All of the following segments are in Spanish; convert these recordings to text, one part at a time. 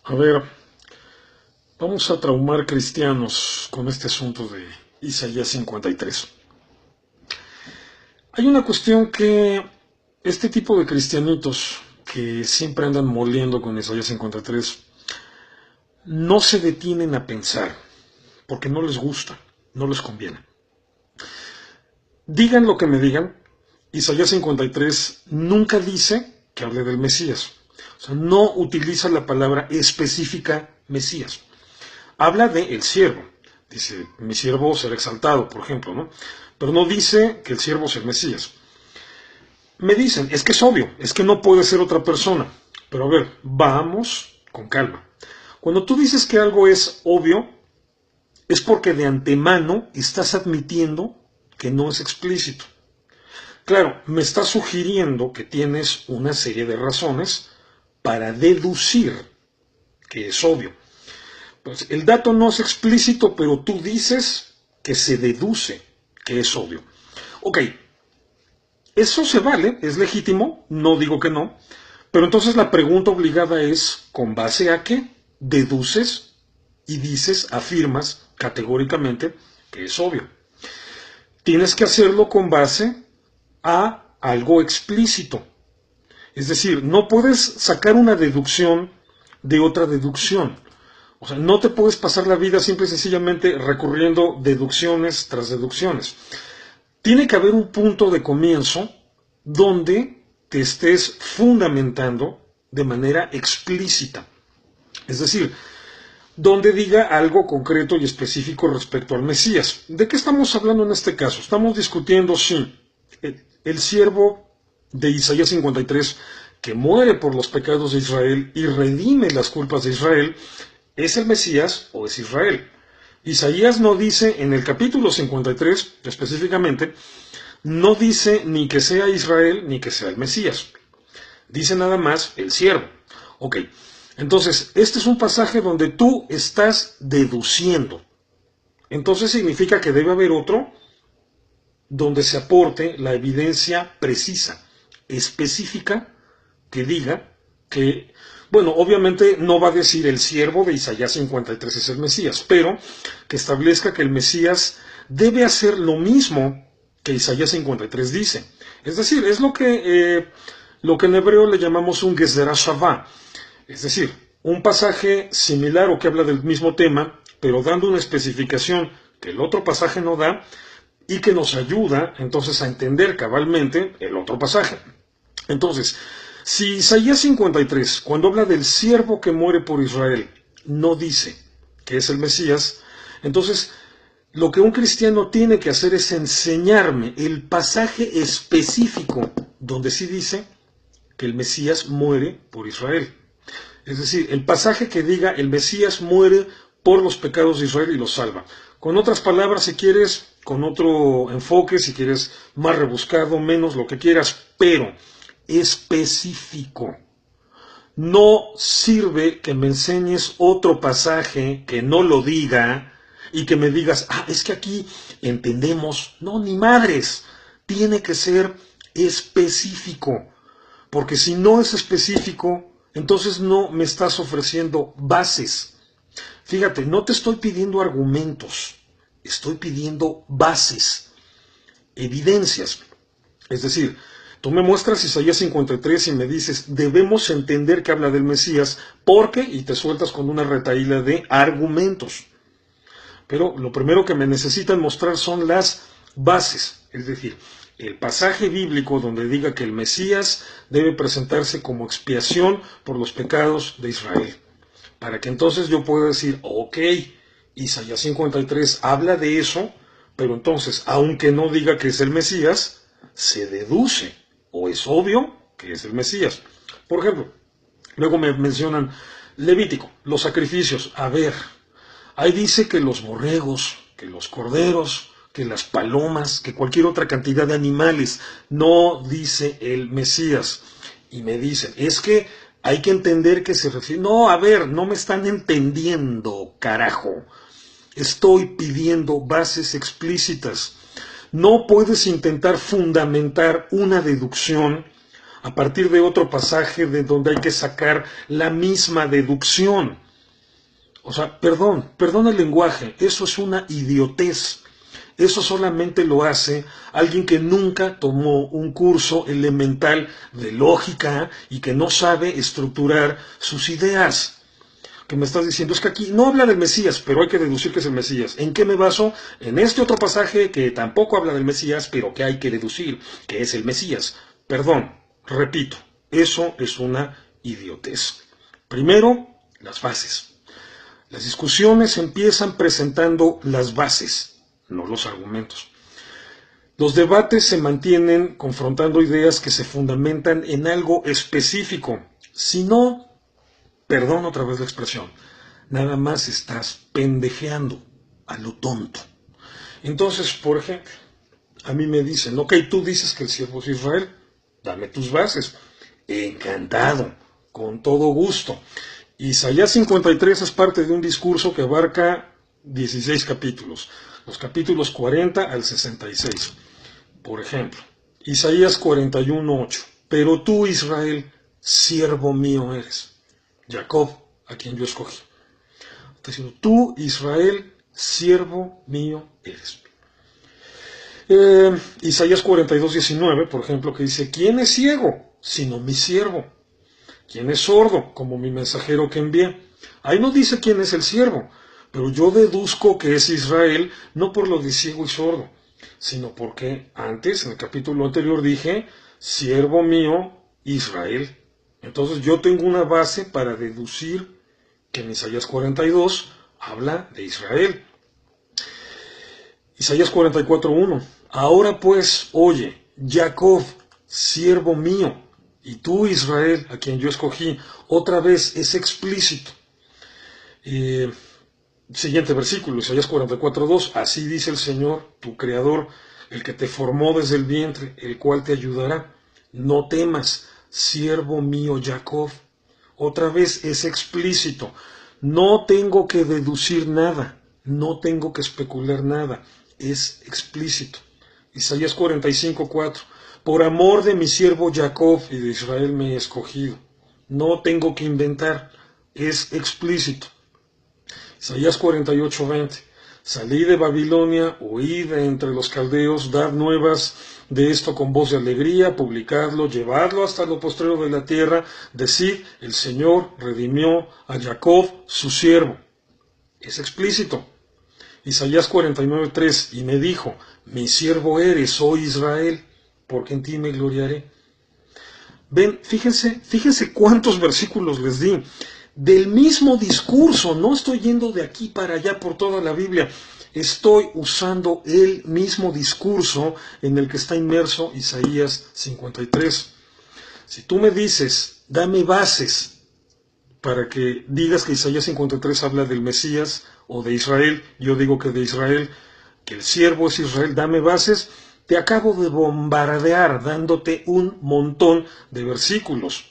A ver, vamos a traumar cristianos con este asunto de Isaías 53. Hay una cuestión que este tipo de cristianitos que siempre andan moliendo con Isaías 53 no se detienen a pensar porque no les gusta, no les conviene. Digan lo que me digan, Isaías 53 nunca dice que hable del Mesías. O sea, no utiliza la palabra específica Mesías. Habla de el siervo. Dice, mi siervo será exaltado, por ejemplo, ¿no? Pero no dice que el siervo sea el Mesías. Me dicen, es que es obvio, es que no puede ser otra persona. Pero a ver, vamos con calma. Cuando tú dices que algo es obvio, es porque de antemano estás admitiendo que no es explícito. Claro, me estás sugiriendo que tienes una serie de razones para deducir que es obvio. Pues el dato no es explícito, pero tú dices que se deduce que es obvio. Ok, eso se vale, es legítimo, no digo que no, pero entonces la pregunta obligada es, ¿con base a qué deduces y dices, afirmas categóricamente que es obvio? Tienes que hacerlo con base a algo explícito. Es decir, no puedes sacar una deducción de otra deducción. O sea, no te puedes pasar la vida simple y sencillamente recurriendo deducciones tras deducciones. Tiene que haber un punto de comienzo donde te estés fundamentando de manera explícita. Es decir, donde diga algo concreto y específico respecto al Mesías. ¿De qué estamos hablando en este caso? Estamos discutiendo si el siervo de Isaías 53, que muere por los pecados de Israel y redime las culpas de Israel, ¿es el Mesías o es Israel? Isaías no dice en el capítulo 53 específicamente, no dice ni que sea Israel ni que sea el Mesías. Dice nada más el siervo. Ok, entonces este es un pasaje donde tú estás deduciendo. Entonces significa que debe haber otro donde se aporte la evidencia precisa, específica, que diga que, bueno, obviamente no va a decir el siervo de Isaías 53 es el Mesías, pero que establezca que el Mesías debe hacer lo mismo que Isaías 53 dice. Es decir, es lo que en hebreo le llamamos un Gezerah Shavah, es decir, un pasaje similar o que habla del mismo tema, pero dando una especificación que el otro pasaje no da, y que nos ayuda entonces a entender cabalmente el otro pasaje. Entonces, si Isaías 53, cuando habla del siervo que muere por Israel, no dice que es el Mesías, entonces lo que un cristiano tiene que hacer es enseñarme el pasaje específico donde sí dice que el Mesías muere por Israel. Es decir, el pasaje que diga el Mesías muere por los pecados de Israel y los salva. Con otras palabras, si quieres, con otro enfoque, si quieres más rebuscado, menos, lo que quieras, pero específico. No sirve que me enseñes otro pasaje que no lo diga y que me digas, es que aquí entendemos. No, ni madres. Tiene que ser específico. Porque si no es específico, entonces no me estás ofreciendo bases. Fíjate, no te estoy pidiendo argumentos, estoy pidiendo bases, evidencias. Es decir, tú me muestras Isaías 53 y me dices, debemos entender que habla del Mesías, porque, y te sueltas con una retahíla de argumentos. Pero lo primero que me necesitan mostrar son las bases, es decir, el pasaje bíblico donde diga que el Mesías debe presentarse como expiación por los pecados de Israel. Para que entonces yo pueda decir, ok, Isaías 53 habla de eso, pero entonces, aunque no diga que es el Mesías, se deduce, o es obvio que es el Mesías. Por ejemplo, luego me mencionan Levítico, los sacrificios. A ver, ahí dice que los borregos, que los corderos, que las palomas, que cualquier otra cantidad de animales, no dice el Mesías. Y me dicen, es que hay que entender que se refiere... No, a ver, no me están entendiendo, carajo. Estoy pidiendo bases explícitas. No puedes intentar fundamentar una deducción a partir de otro pasaje de donde hay que sacar la misma deducción. O sea, perdón el lenguaje, eso es una idiotez. Eso solamente lo hace alguien que nunca tomó un curso elemental de lógica y que no sabe estructurar sus ideas. Que me estás diciendo, es que aquí no habla del Mesías, pero hay que deducir que es el Mesías. ¿En qué me baso? En este otro pasaje que tampoco habla del Mesías, pero que hay que deducir que es el Mesías. Perdón, repito, eso es una idiotez. Primero, las bases. Las discusiones empiezan presentando las bases, no los argumentos. Los debates se mantienen confrontando ideas que se fundamentan en algo específico. Si no, perdón otra vez la expresión, nada más estás pendejeando a lo tonto. Entonces, por ejemplo, a mí me dicen, ok, tú dices que el siervo es Israel, dame tus bases. Encantado, con todo gusto. Isaías 53 es parte de un discurso que abarca 16 capítulos, los capítulos 40 al 66. Por ejemplo, Isaías 41:8. Pero tú, Israel, siervo mío eres. Jacob, a quien yo escogí. Está diciendo, tú, Israel, siervo mío eres. Isaías 42:19, por ejemplo, que dice, ¿quién es ciego sino mi siervo? ¿Quién es sordo como mi mensajero que envié? Ahí no dice quién es el siervo, pero yo deduzco que es Israel, no por lo de ciego y sordo, sino porque antes, en el capítulo anterior, dije, siervo mío, Israel. Entonces yo tengo una base para deducir que en Isaías 42 habla de Israel. Isaías 44:1. Ahora pues, oye, Jacob, siervo mío, y tú, Israel, a quien yo escogí, otra vez es explícito. Siguiente versículo, Isaías 44:2. Así dice el Señor, tu Creador, el que te formó desde el vientre, el cual te ayudará. No temas, siervo mío Jacob. Otra vez es explícito. No tengo que deducir nada, no tengo que especular nada, es explícito. Isaías 45:4. Por amor de mi siervo Jacob y de Israel me he escogido. No tengo que inventar, es explícito. Isaías 48:20. Salí de Babilonia, oí de entre los caldeos, dad nuevas de esto con voz de alegría, publicadlo, llevadlo hasta lo postrero de la tierra, decid, el Señor redimió a Jacob, su siervo. Es explícito. Isaías 49:3. Y me dijo, mi siervo eres, oh Israel, porque en ti me gloriaré. Ven, fíjense cuántos versículos les di. Del mismo discurso, no estoy yendo de aquí para allá por toda la Biblia, estoy usando el mismo discurso en el que está inmerso Isaías 53. Si tú me dices, dame bases para que digas que Isaías 53 habla del Mesías o de Israel, yo digo que de Israel, que el siervo es Israel, dame bases, te acabo de bombardear dándote un montón de versículos.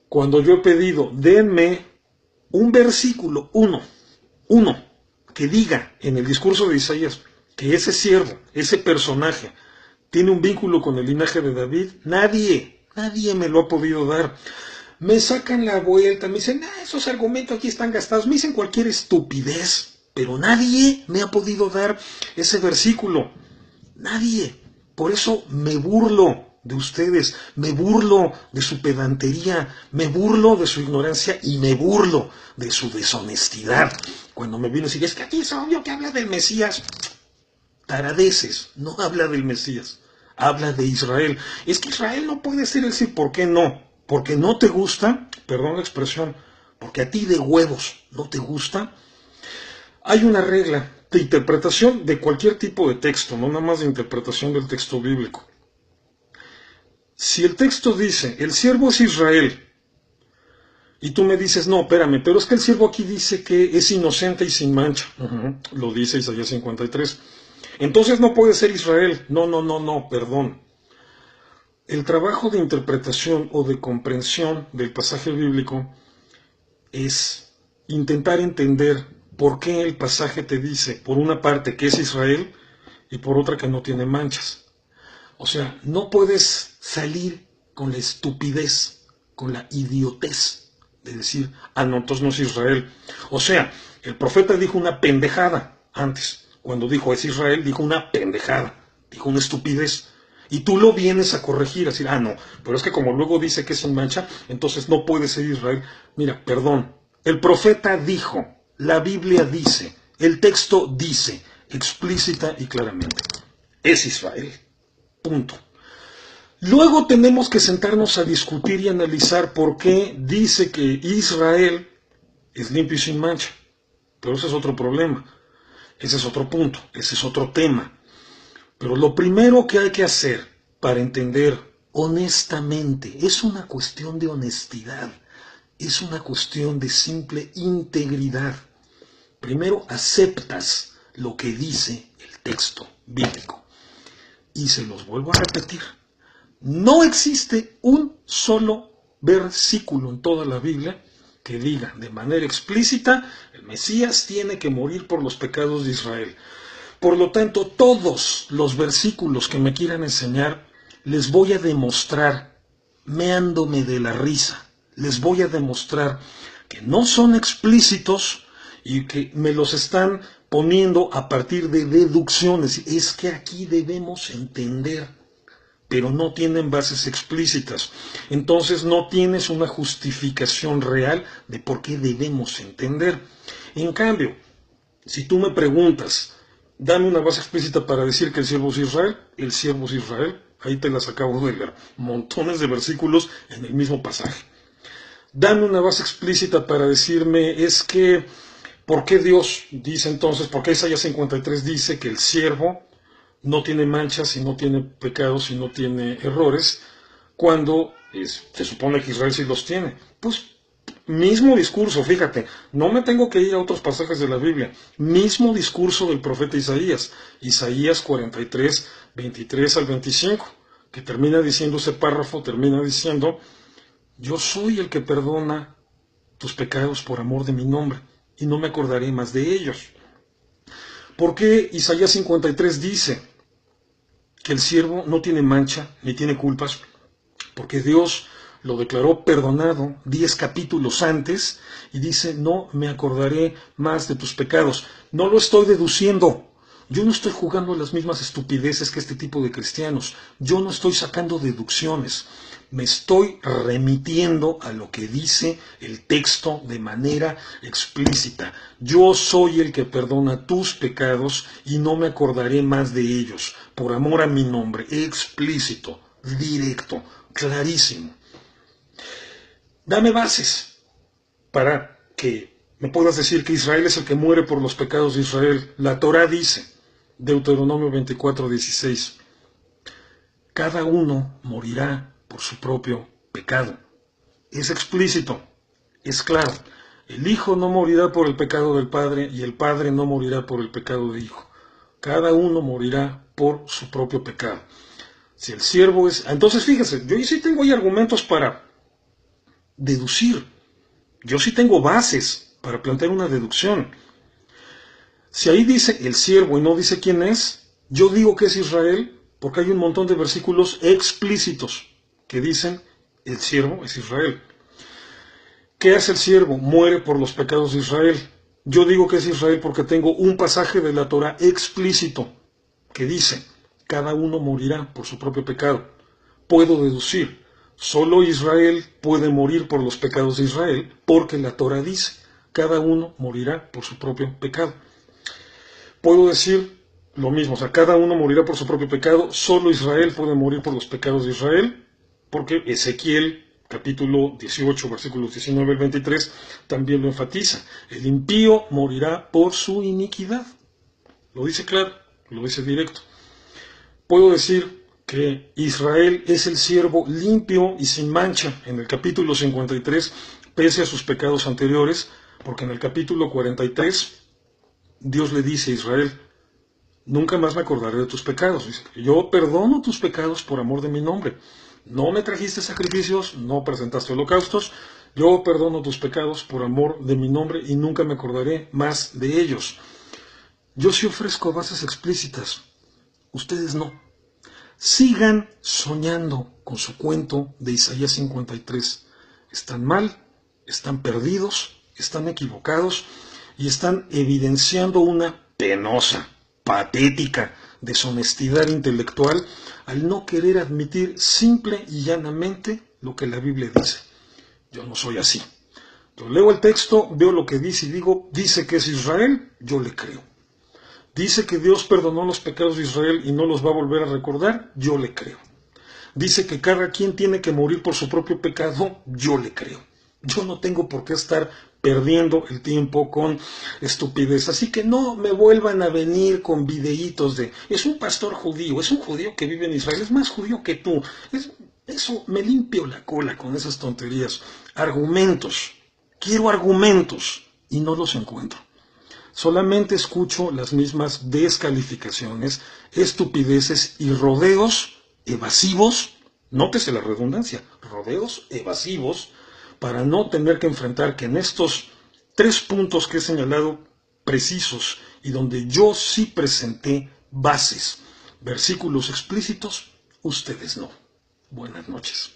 Cuando yo he pedido, denme un versículo, uno, que diga en el discurso de Isaías que ese siervo, ese personaje, tiene un vínculo con el linaje de David, nadie me lo ha podido dar. Me sacan la vuelta, me dicen, esos argumentos aquí están gastados, me dicen cualquier estupidez, pero nadie me ha podido dar ese versículo. Nadie. Por eso me burlo de ustedes, me burlo de su pedantería, me burlo de su ignorancia y me burlo de su deshonestidad. Cuando me vino a decir, es que aquí es obvio que habla del Mesías. Taradeces, no habla del Mesías, habla de Israel. Es que Israel no puede ser el sí, ¿por qué no? Porque no te gusta, perdón la expresión, porque a ti de huevos no te gusta. Hay una regla de interpretación de cualquier tipo de texto, no nada más de interpretación del texto bíblico. Si el texto dice, el siervo es Israel, y tú me dices, no, espérame, pero es que el siervo aquí dice que es inocente y sin mancha. Lo dice Isaías 53. Entonces no puede ser Israel. No, perdón. El trabajo de interpretación o de comprensión del pasaje bíblico es intentar entender por qué el pasaje te dice, por una parte, que es Israel y por otra que no tiene manchas. O sea, no puedes salir con la estupidez, con la idiotez de decir, no, entonces no es Israel. O sea, el profeta dijo una pendejada antes. Cuando dijo es Israel, dijo una pendejada, dijo una estupidez. Y tú lo vienes a corregir, a decir, no, pero es que como luego dice que es sin mancha, entonces no puede ser Israel. Mira, perdón, el profeta dijo, la Biblia dice, el texto dice, explícita y claramente, es Israel. Punto. Luego tenemos que sentarnos a discutir y analizar por qué dice que Israel es limpio y sin mancha. Pero ese es otro problema, ese es otro punto, ese es otro tema. Pero lo primero que hay que hacer para entender honestamente, es una cuestión de honestidad, es una cuestión de simple integridad. Primero aceptas lo que dice el texto bíblico. Y se los vuelvo a repetir. No existe un solo versículo en toda la Biblia que diga de manera explícita, el Mesías tiene que morir por los pecados de Israel. Por lo tanto, todos los versículos que me quieran enseñar, les voy a demostrar, meándome de la risa, les voy a demostrar que no son explícitos y que me los están poniendo a partir de deducciones. Es que aquí debemos entender, pero no tienen bases explícitas. Entonces no tienes una justificación real de por qué debemos entender. En cambio, si tú me preguntas, dame una base explícita para decir que el siervo es Israel, el siervo es Israel, ahí te las acabo de leer, montones de versículos en el mismo pasaje. Dame una base explícita para decirme, es que, ¿por qué Dios dice entonces, por qué Isaías 53 dice que el siervo no tiene manchas y no tiene pecados y no tiene errores, cuando se supone que Israel sí los tiene? Pues mismo discurso, fíjate, no me tengo que ir a otros pasajes de la Biblia, mismo discurso del profeta Isaías, Isaías 43, 23 al 25, que termina diciendo ese párrafo, termina diciendo, yo soy el que perdona tus pecados por amor de mi nombre, y no me acordaré más de ellos. ¿Por qué Isaías 53 dice que el siervo no tiene mancha ni tiene culpas? Porque Dios lo declaró perdonado 10 capítulos antes y dice, no me acordaré más de tus pecados. No lo estoy deduciendo. Yo no estoy jugando a las mismas estupideces que este tipo de cristianos. Yo no estoy sacando deducciones. Me estoy remitiendo a lo que dice el texto de manera explícita. Yo soy el que perdona tus pecados y no me acordaré más de ellos, por amor a mi nombre. Explícito, directo, clarísimo. Dame bases para que me puedas decir que Israel es el que muere por los pecados de Israel. La Torá dice, Deuteronomio 24:16, cada uno morirá por su propio pecado. Es explícito, es claro. El Hijo no morirá por el pecado del Padre y el Padre no morirá por el pecado del Hijo. Cada uno morirá por su propio pecado. Si el siervo es... Entonces fíjese, yo sí tengo ahí argumentos para deducir. Yo sí tengo bases para plantear una deducción. Si ahí dice el siervo y no dice quién es, yo digo que es Israel porque hay un montón de versículos explícitos que dicen el siervo es Israel. ¿Qué hace el siervo? Muere por los pecados de Israel. Yo digo que es Israel porque tengo un pasaje de la Torá explícito que dice, cada uno morirá por su propio pecado. Puedo deducir, solo Israel puede morir por los pecados de Israel porque la Torá dice, cada uno morirá por su propio pecado. Puedo decir lo mismo, o sea, cada uno morirá por su propio pecado, solo Israel puede morir por los pecados de Israel, porque Ezequiel capítulo 18, versículos 19 al 23, también lo enfatiza. El impío morirá por su iniquidad. Lo dice claro, lo dice directo. Puedo decir que Israel es el siervo limpio y sin mancha en el capítulo 53, pese a sus pecados anteriores, porque en el capítulo 43 Dios le dice a Israel, nunca más me acordaré de tus pecados. Dice, yo perdono tus pecados por amor de mi nombre. No me trajiste sacrificios, no presentaste holocaustos, yo perdono tus pecados por amor de mi nombre y nunca me acordaré más de ellos. Yo sí ofrezco bases explícitas, ustedes no. Sigan soñando con su cuento de Isaías 53. Están mal, están perdidos, están equivocados y están evidenciando una penosa, patética deshonestidad intelectual al no querer admitir simple y llanamente lo que la Biblia dice. Yo no soy así. Yo leo el texto, veo lo que dice y digo, dice que es Israel, yo le creo. Dice que Dios perdonó los pecados de Israel y no los va a volver a recordar, yo le creo. Dice que cada quien tiene que morir por su propio pecado, yo le creo. Yo no tengo por qué estar perdiendo el tiempo con estupidez. Así que no me vuelvan a venir con videitos de, es un pastor judío, es un judío que vive en Israel, es más judío que tú. Eso me limpio la cola con esas tonterías. Argumentos. Quiero argumentos y no los encuentro. Solamente escucho las mismas descalificaciones, estupideces y rodeos evasivos, nótese la redundancia, rodeos evasivos, para no tener que enfrentar que en estos 3 puntos que he señalado precisos y donde yo sí presenté bases, versículos explícitos, ustedes no. Buenas noches.